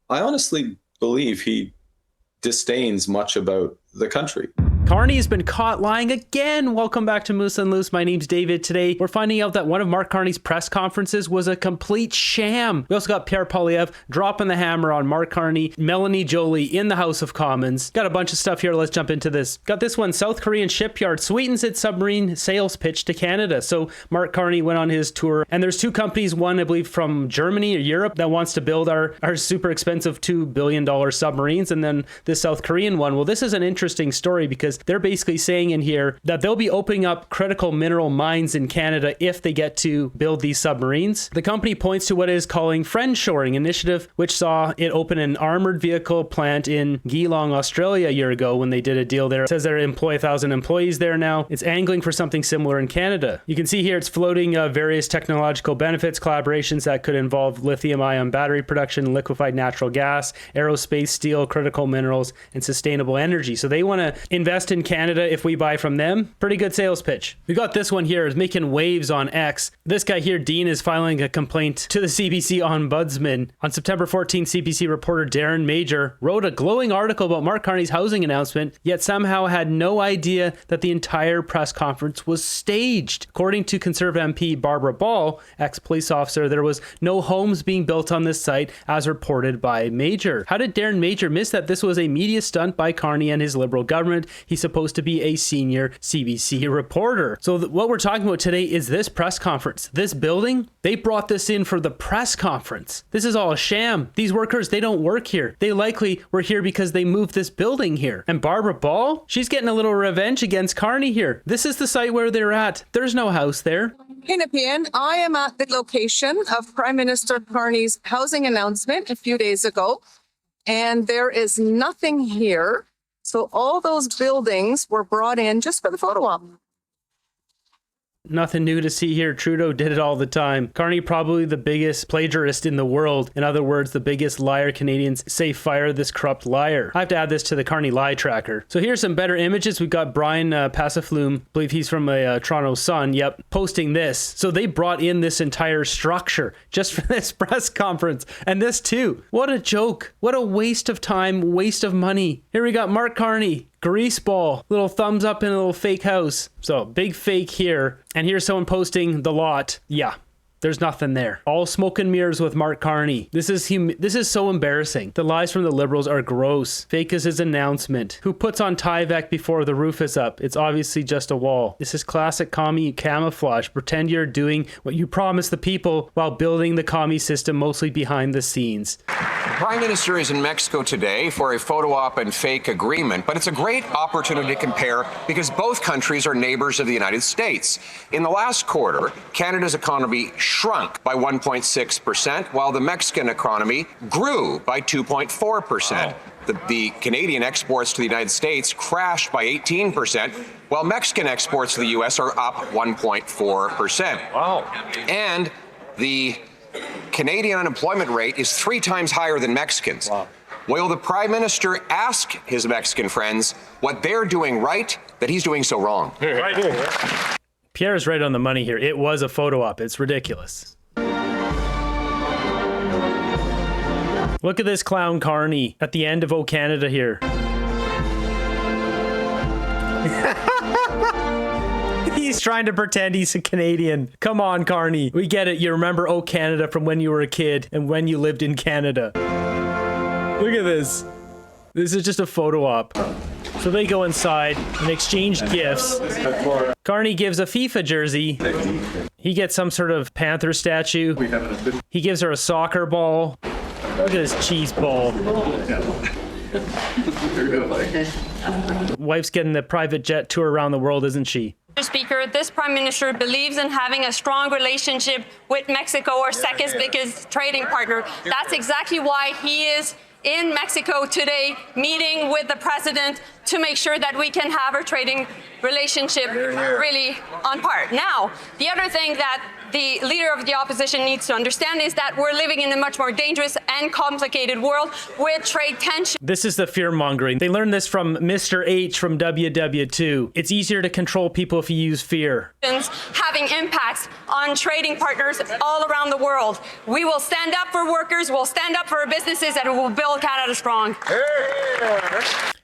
I honestly believe he disdains much about the country. Carney has been caught lying again. Welcome back to Moose and Loose. My name's David. Today, we're finding out that one of Mark Carney's press conferences was a complete sham. We also got Pierre Poilievre dropping the hammer on Mark Carney, Melanie Joly in the House of Commons. Got a bunch of stuff here. Let's jump into this. Got this one. South Korean shipyard sweetens its submarine sales pitch to Canada. So Mark Carney went on his tour, and there's two companies, one I believe from Germany or Europe, that wants to build our super expensive $2 billion submarines, and then this South Korean one. Well, this is an interesting story because they're basically saying in here that they'll be opening up critical mineral mines in Canada if they get to build these submarines. The company points to what it is calling friendshoring initiative, which saw it open an armored vehicle plant in Geelong, Australia a year ago when they did a deal there. It says they employ 1,000 employees there now. It's angling for something similar in Canada. You can see here it's floating various technological benefits, collaborations that could involve lithium-ion battery production, liquefied natural gas, aerospace, steel, critical minerals, and sustainable energy. So they want to invest in Canada if we buy from them. Pretty good sales pitch. We got this one here is making waves on X. This guy here, Dean, is filing a complaint to the CBC Ombudsman. On September 14th, CBC reporter Darren Major wrote a glowing article about Mark Carney's housing announcement, yet somehow had no idea that the entire press conference was staged. According to Conservative MP Barbara Ball, ex-police officer, there was no homes being built on this site as reported by Major. How did Darren Major miss that this was a media stunt by Carney and his Liberal government? He's supposed to be a senior CBC reporter. So what we're talking about today is this press conference. This building, they brought this in for the press conference. This is all a sham. These workers, they don't work here. They likely were here because they moved this building here. And Barbara Ball, she's getting a little revenge against Carney here. This is the site where they're at. There's no house there. Hinapian, I am at the location of Prime Minister Carney's housing announcement a few days ago, and there is nothing here. So all those buildings were brought in just for the photo op. Nothing new to see here. Trudeau did it all the time. Carney, probably the biggest plagiarist in the world. In other words, the biggest liar. Canadians say fire this corrupt liar. I have to add this to the Carney lie tracker. So here's some better images. We've got Brian Passaflume, I believe he's from a Toronto Sun, yep, posting this. So they brought in this entire structure just for this press conference. And this too. What a joke. What a waste of time, waste of money. Here we got Mark Carney. Greaseball, little thumbs up in a little fake house. So big fake here. And here's someone posting the lot. Yeah, there's nothing there. All smoke and mirrors with Mark Carney. This is so embarrassing. The lies from the Liberals are gross. Fake is his announcement. Who puts on Tyvek before the roof is up? It's obviously just a wall. This is classic commie camouflage. Pretend you're doing what you promised the people while building the commie system mostly behind the scenes. The Prime Minister is in Mexico today for a photo op and fake agreement, but it's a great opportunity to compare because both countries are neighbors of the United States. In the last quarter, Canada's economy shrunk by 1.6%, while the Mexican economy grew by 2.4%. Wow. The Canadian exports to the United States crashed by 18%, while Mexican exports to the U.S. are up 1.4%. Wow. And the Canadian unemployment rate is 3 times higher than Mexicans. Wow. Will the Prime Minister ask his Mexican friends what they're doing right that he's doing so wrong? Right. Pierre is right on the money here. It was a photo op. It's ridiculous. Look at this clown Carney at the end of O Canada here. He's trying to pretend he's a Canadian. Come on, Carney. We get it. You remember O Canada from when you were a kid and when you lived in Canada. Look at this. This is just a photo op. So they go inside and exchange gifts. Carney gives a FIFA jersey. He gets some sort of Panther statue. He gives her a soccer ball. Look at this cheese ball. Wife's getting the private jet tour around the world, isn't she? Mr. Speaker, this Prime Minister believes in having a strong relationship with Mexico, our second biggest trading partner. That's exactly why he is in Mexico today, meeting with the President to make sure that we can have our trading relationship really on par. Now, the other thing that the leader of the opposition needs to understand is that we're living in a much more dangerous and complicated world with trade tensions. This is the fear mongering. They learned this from Mr. H from WW2. It's easier to control people if you use fear. Having impacts on trading partners all around the world. We will stand up for workers, we'll stand up for our businesses, and we'll build Canada strong.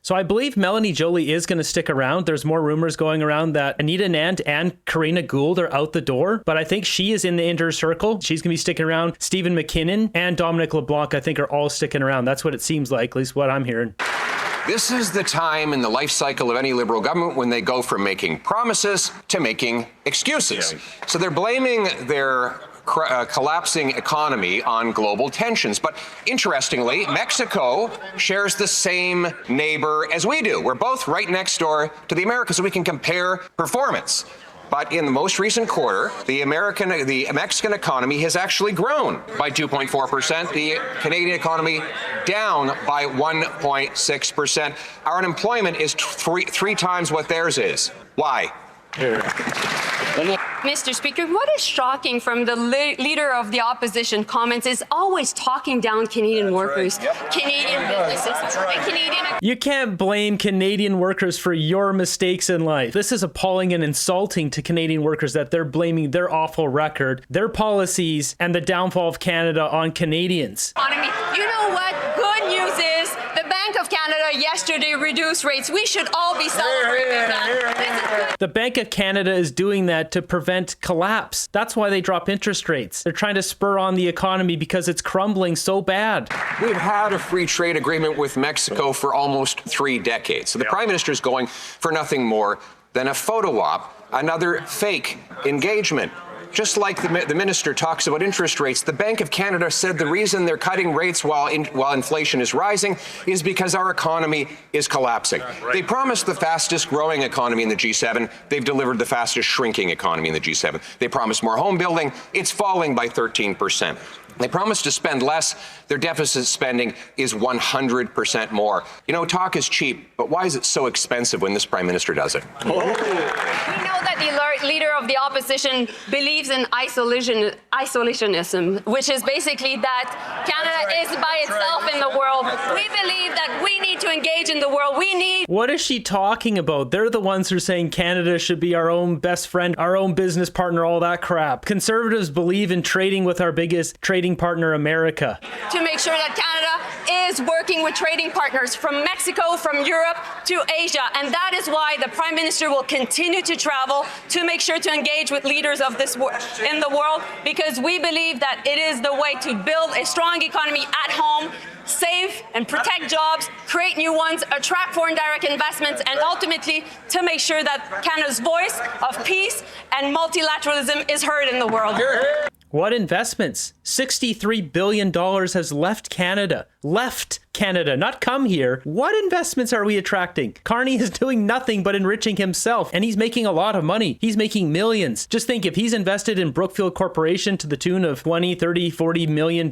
So I believe Melanie Joly is going to stick around. There's more rumors going around that Anita Anand and Karina Gould are out the door, but I think she is in the inner circle. She's going to be sticking around. Stephen McKinnon and Dominic LeBlanc, I think, are all sticking around. That's what it seems like, at least what I'm hearing. This is the time in the life cycle of any Liberal government when they go from making promises to making excuses. So they're blaming their collapsing economy on global tensions. But interestingly, Mexico shares the same neighbor as we do. We're both right next door to the Americas, so we can compare performance. But in the most recent quarter, the Mexican economy has actually grown by 2.4%. The Canadian economy down by 1.6%. Our unemployment is three times what theirs is. Why? Mr. Speaker, what is shocking from the leader of the opposition comments is always talking down Canadian workers, Canadian businesses, and Canadian... You can't blame Canadian workers for your mistakes in life. This is appalling and insulting to Canadian workers that they're blaming their awful record, their policies, and the downfall of Canada on Canadians. You know what? Good news is the Bank of Canada yesterday reduced rates. We should all be celebrating that. This is good. The Bank of Canada is doing that to prevent collapse. That's why they drop interest rates. They're trying to spur on the economy because it's crumbling so bad. We've had a free trade agreement with Mexico for almost 3 decades. So the Prime Minister is going for nothing more than a photo op, another fake engagement. Just like the minister talks about interest rates, the Bank of Canada said the reason they're cutting rates while inflation is rising is because our economy is collapsing. Right. They promised the fastest growing economy in the G7. They've delivered the fastest shrinking economy in the G7. They promised more home building. It's falling by 13%. They promised to spend less. Their deficit spending is 100% more. You know, talk is cheap, but why is it so expensive when this Prime Minister does it? We know that the leader of the opposition believes in isolationism, which is basically that Canada is by itself in the world. We believe that we need to engage in the world. We need... What is she talking about? They're the ones who are saying Canada should be our own best friend, our own business partner, all that crap. Conservatives believe in trading with our biggest trading partner, America. To make sure that Canada is working with trading partners from Mexico, from Europe to Asia. And that is why the Prime Minister will continue to travel to make sure to engage with leaders of this in the world, because we believe that it is the way to build a strong economy at home, save and protect jobs, create new ones, attract foreign direct investments, and ultimately to make sure that Canada's voice of peace and multilateralism is heard in the world. What investments? $63 billion has left Canada. Left Canada, not come here. What investments are we attracting? Carney is doing nothing but enriching himself, and he's making a lot of money. He's making millions. Just think, if he's invested in Brookfield Corporation to the tune of $20, $30, $40 million,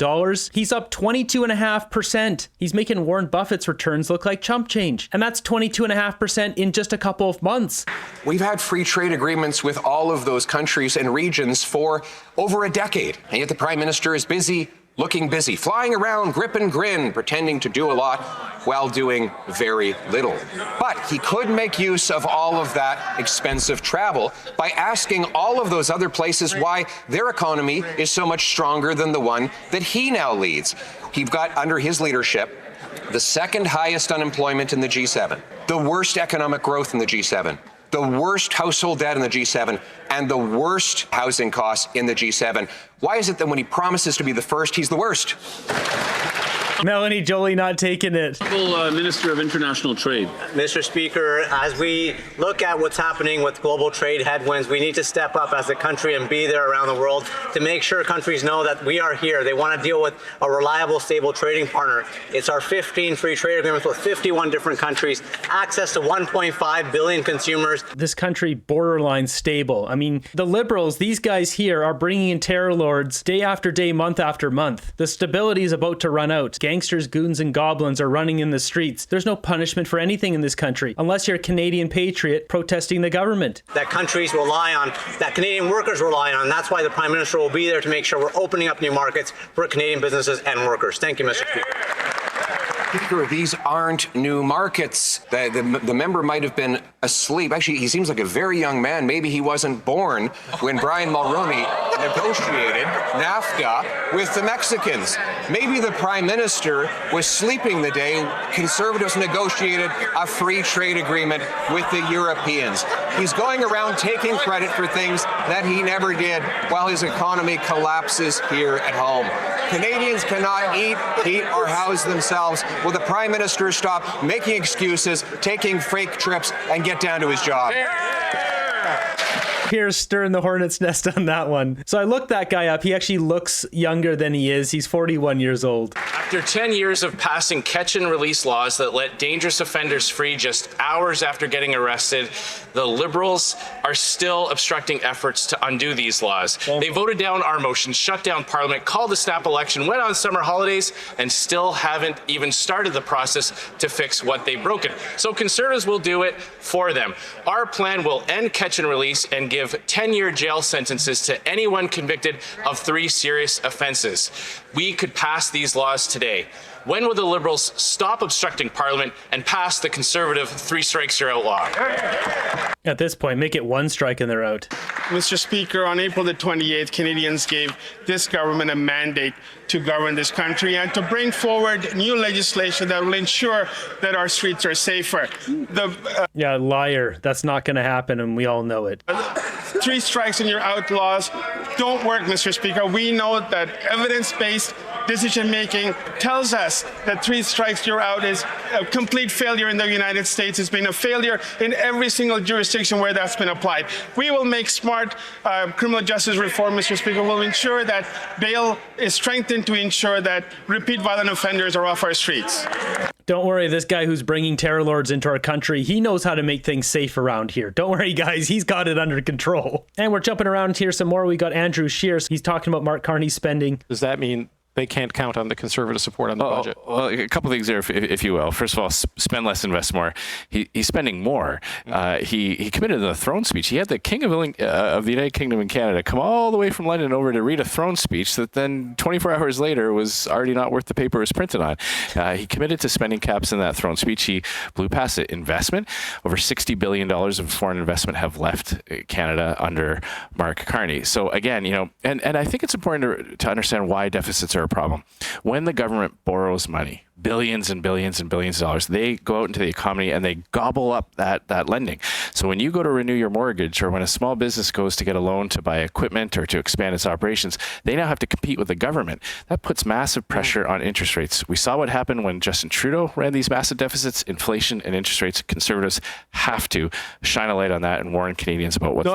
he's up 22.5%. He's making Warren Buffett's returns look like chump change. And that's 22.5% in just a couple of months. We've had free trade agreements with all of those countries and regions for over a decade, and yet the Prime Minister is busy, looking busy, flying around, grip and grin, pretending to do a lot while doing very little. But he could make use of all of that expensive travel by asking all of those other places why their economy is so much stronger than the one that he now leads. He's got, under his leadership, the second highest unemployment in the G7, the worst economic growth in the G7, the worst household debt in the G7, and the worst housing costs in the G7. Why is it that when he promises to be the first, he's the worst? Melanie Joly not taking it. Minister of International Trade. Mr. Speaker, as we look at what's happening with global trade headwinds, we need to step up as a country and be there around the world to make sure countries know that we are here. They want to deal with a reliable, stable trading partner. It's our 15 free trade agreements with 51 different countries, access to 1.5 billion consumers. This country borderline stable. I mean, the Liberals, these guys here are bringing in terror lords day after day, month after month. The stability is about to run out. gangsters, goons, and goblins are running in the streets. There's no punishment for anything in this country, unless you're a Canadian patriot protesting the government. That countries rely on, that Canadian workers rely on. That's why the Prime Minister will be there to make sure we're opening up new markets for Canadian businesses and workers. Thank you, Mr. Speaker. Speaker, these aren't new markets. The member might have been asleep. Actually, he seems like a very young man. Maybe he wasn't born when Brian Mulroney negotiated NAFTA with the Mexicans. Maybe the Prime Minister was sleeping the day Conservatives negotiated a free trade agreement with the Europeans. He's going around taking credit for things that he never did while his economy collapses here at home. Canadians cannot eat, heat, or house themselves. Will the Prime Minister stop making excuses, taking fake trips, and get down to his job? Pierre's stirring the hornet's nest on that one. So I looked that guy up. He actually looks younger than he is. He's 41 years old. After 10 years of passing catch and release laws that let dangerous offenders free just hours after getting arrested, the Liberals are still obstructing efforts to undo these laws. They voted down our motion, shut down Parliament, called a snap election, went on summer holidays, and still haven't even started the process to fix what they've broken. So Conservatives will do it for them. Our plan will end catch and release and give 10-year jail sentences to anyone convicted of 3 serious offenses. We could pass these laws today. When will the Liberals stop obstructing Parliament and pass the Conservative 3 strikes you're out law? At this point, make it 1 strike and they're out. Mr. Speaker, on April the 28th, Canadians gave this government a mandate to govern this country and to bring forward new legislation that will ensure that our streets are safer. Yeah, liar. That's not going to happen, and we all know it. 3 strikes and you're out laws don't work, Mr. Speaker. We know that evidence-based decision-making tells us that 3 strikes you're out is a complete failure in the United States. It's been a failure in every single jurisdiction where that's been applied. We will make smart criminal justice reform, Mr. Speaker. We'll ensure that bail is strengthened to ensure that repeat violent offenders are off our streets. Don't worry, this guy who's bringing terror lords into our country, he knows how to make things safe around here. Don't worry, guys, he's got it under control. And we're jumping around here some more. We got Andrew Scheer. He's talking about Mark Carney's spending. Does that mean they can't count on the Conservative support on the budget? Well, a couple things there, if you will. First of all, spend less, invest more. He's spending more. He committed to the throne speech. He had the King of the United Kingdom and Canada come all the way from London over to read a throne speech that then 24 hours later was already not worth the paper it was printed on. He committed to spending caps in that throne speech. He blew past it. Investment, over $60 billion of foreign investment have left Canada under Mark Carney. So again, and I think it's important to understand why deficits are a problem. When the government borrows money, billions and billions and billions of dollars, they go out into the economy and they gobble up that lending. So when you go to renew your mortgage, or when a small business goes to get a loan to buy equipment or to expand its operations, they now have to compete with the government. That puts massive pressure on interest rates. We saw what happened when Justin Trudeau ran these massive deficits, inflation and interest rates. Conservatives have to shine a light on that and warn Canadians about what's... No,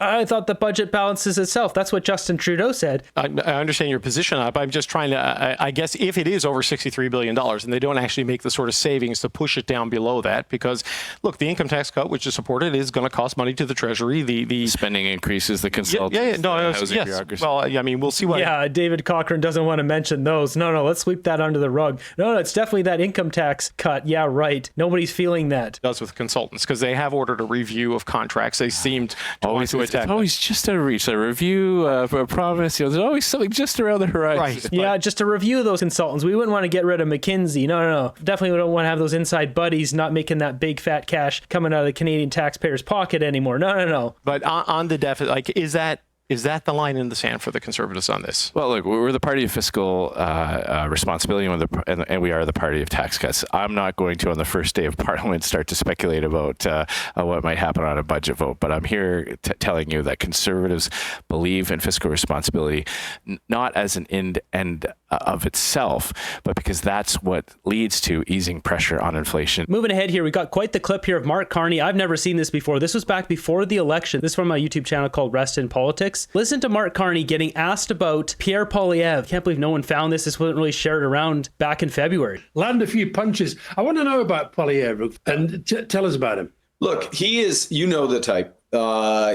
I thought the budget balances itself. That's what Justin Trudeau said. I understand your position on it, but I'm just trying to, I guess if it is over $63 billion and they don't actually make the sort of savings to push it down below that, because look, the income tax cut, which is supported, is going to cost money to the Treasury. The spending increases, the consultants, yes. Well, I mean, we'll see what... Yeah, David Cochrane doesn't want to mention those. No, let's sweep that under the rug. No, it's definitely that income tax cut. Yeah, right. Nobody's feeling that. Does with consultants, because they have ordered a review of contracts. They seemed to want to attack. It's always just a reach, a review, a promise. There's always something just around the horizon. Right. Yeah, just to review those consultants. We wouldn't want to get rid of McKinsey. No. Definitely don't want to have those inside buddies not making that big fat cash coming out of the Canadian taxpayer's pocket anymore. No. But on the deficit, like, is that the line in the sand for the Conservatives on this? Well, look, we're the party of fiscal responsibility, and we are the party of tax cuts. I'm not going to, on the first day of Parliament, start to speculate about what might happen on a budget vote. But I'm here telling you that Conservatives believe in fiscal responsibility, not as an end of itself, but because that's what leads to easing pressure on inflation. Moving ahead here, we got quite the clip here of Mark Carney. I've never seen this before. This was back before the election. This is from my YouTube channel called Rest in Politics. Listen to Mark Carney getting asked about Pierre Poilievre. Can't believe no one found this. This wasn't really shared around back in February. Land a few punches. I want to know about Poilievre and tell us about him. Look, he is, the type.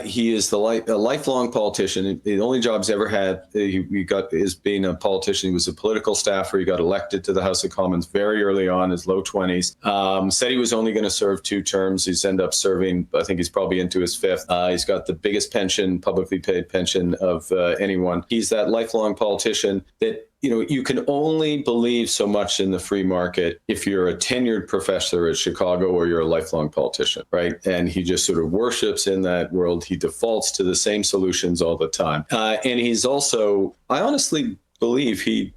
He is a lifelong politician. The only job he's ever had he got is being a politician. He was a political staffer. He got elected to the House of Commons very early on, his low 20s. Said he was only going to serve 2 terms. He's ended up serving, I think he's probably into his 5th. He's got the biggest pension, publicly paid pension of anyone. He's that lifelong politician that, you can only believe so much in the free market if you're a tenured professor at Chicago or you're a lifelong politician, right? And he just sort of worships in that world. He defaults to the same solutions all the time. And he's also, I honestly believe he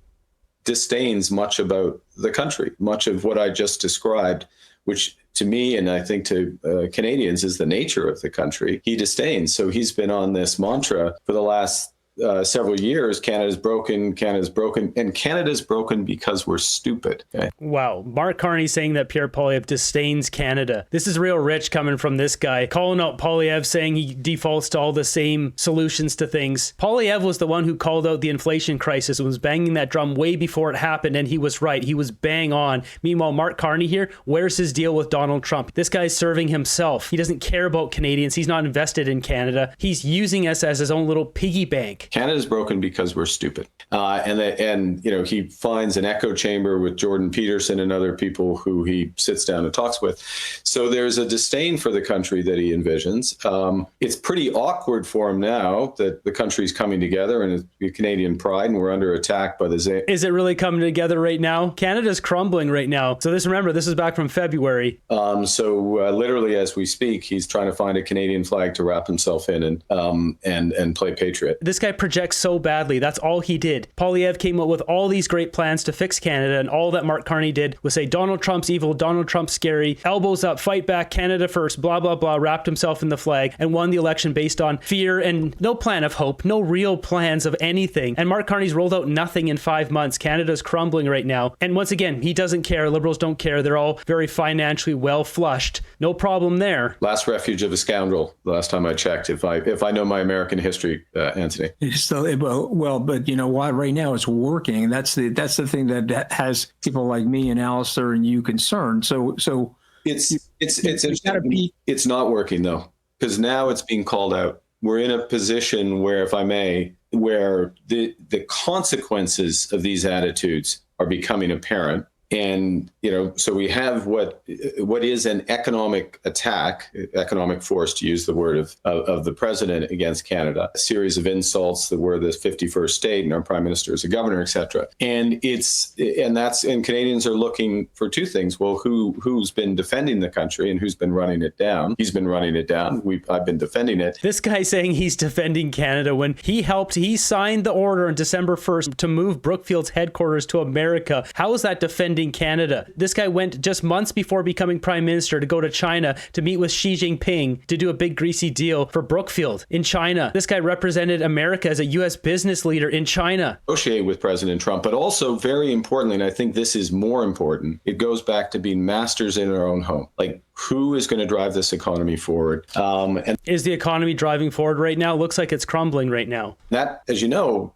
disdains much about the country, much of what I just described, which to me, and I think to Canadians, is the nature of the country. He disdains. So he's been on this mantra for the last several years. Canada's broken, and Canada's broken because we're stupid. Okay? Wow. Mark Carney saying that Pierre Poilievre disdains Canada. This is real rich coming from this guy. Calling out Poilievre, saying he defaults to all the same solutions to things. Poilievre was the one who called out the inflation crisis and was banging that drum way before it happened, and he was right. He was bang on. Meanwhile, Mark Carney here, where's his deal with Donald Trump? This guy's serving himself. He doesn't care about Canadians. He's not invested in Canada. He's using us as his own little piggy bank. Canada's broken because we're stupid. And he finds an echo chamber with Jordan Peterson and other people who he sits down and talks with. So there's a disdain for the country that he envisions. It's pretty awkward for him now that the country's coming together and it's Canadian pride, and we're under attack by the Is it really coming together right now? Canada's crumbling right now. So remember, this is back from February. Literally as we speak, he's trying to find a Canadian flag to wrap himself in and play patriot. This guy projects so badly. That's all he did. Poilievre came up with all these great plans to fix Canada, and all that Mark Carney did was say Donald Trump's evil, Donald Trump's scary, elbows up, fight back, Canada first, blah, blah, blah, wrapped himself in the flag and won the election based on fear and no plan of hope, no real plans of anything. And Mark Carney's rolled out nothing in 5 months. Canada's crumbling right now. And once again, he doesn't care. Liberals don't care. They're all very financially well flushed. No problem there. Last refuge of a scoundrel, the last time I checked, if I know my American history, Anthony. So, but you know what? Right now it's working. That's the thing that has people like me and Alistair and you concerned. So it's not working though, because now it's being called out. We're in a position where, if I may, where the consequences of these attitudes are becoming apparent. And, so we have what is an economic attack, economic force, to use the word of the president against Canada, a series of insults that we're the 51st state and our prime minister is a governor, et cetera. And Canadians are looking for 2 things. Well, who's been defending the country and who's been running it down? He's been running it down. I've been defending it. This guy saying he's defending Canada when he signed the order on December 1st to move Brookfield's headquarters to America. How is that defending Canada? This guy went just months before becoming prime minister to go to China to meet with Xi Jinping to do a big greasy deal for Brookfield in China. This guy represented America as a U.S. business leader in China. Negotiate with President Trump, but also very importantly, and I think this is more important, it goes back to being masters in our own home. Like, who is going to drive this economy forward? And is the economy driving forward right now? Looks like it's crumbling right now. That, as you know,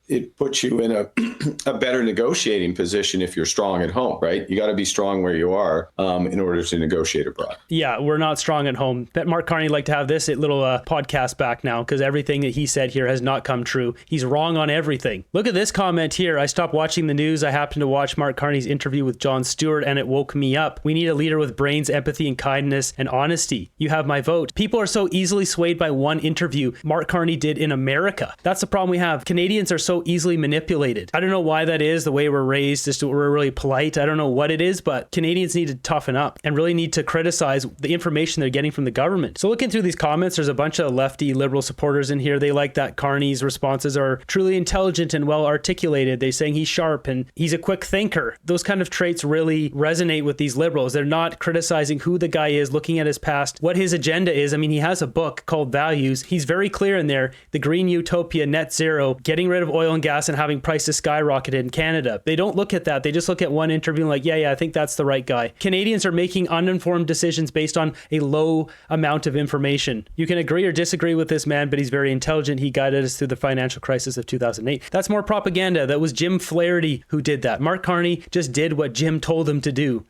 it puts you in a better negotiating position if you're strong at home, right? You got to be strong where you are in order to negotiate abroad. Yeah, we're not strong at home. Bet Mark Carney like to have this little podcast back now, because everything that he said here has not come true. He's wrong on everything. Look at this comment here. I stopped watching the news. I happened to watch Mark Carney's interview with Jon Stewart, and it woke me up. We need a leader with brains, empathy, and kindness and honesty. You have my vote. People are so easily swayed by one interview Mark Carney did in America. That's the problem we have. Canadians are so easily manipulated. I don't know why that is, the way we're raised, just we're really polite. I don't know what it is, but Canadians need to toughen up and really need to criticize the information they're getting from the government. So looking through these comments, there's a bunch of lefty liberal supporters in here. They like that Carney's responses are truly intelligent and well articulated. They're saying he's sharp and he's a quick thinker. Those kind of traits really resonate with these liberals. They're not criticizing who the guy is, looking at his past, what his agenda is. I mean, he has a book called Values. He's very clear in there. The green utopia, net zero, getting rid of oil and gas and having prices skyrocket in Canada. They don't look at that. They just look at one interview and like, yeah, I think that's the right guy. Canadians are making uninformed decisions based on a low amount of information. You can agree or disagree with this man, but he's very intelligent. He guided us through the financial crisis of 2008. That's more propaganda. That was Jim Flaherty who did that. Mark Carney just did what Jim told him to do.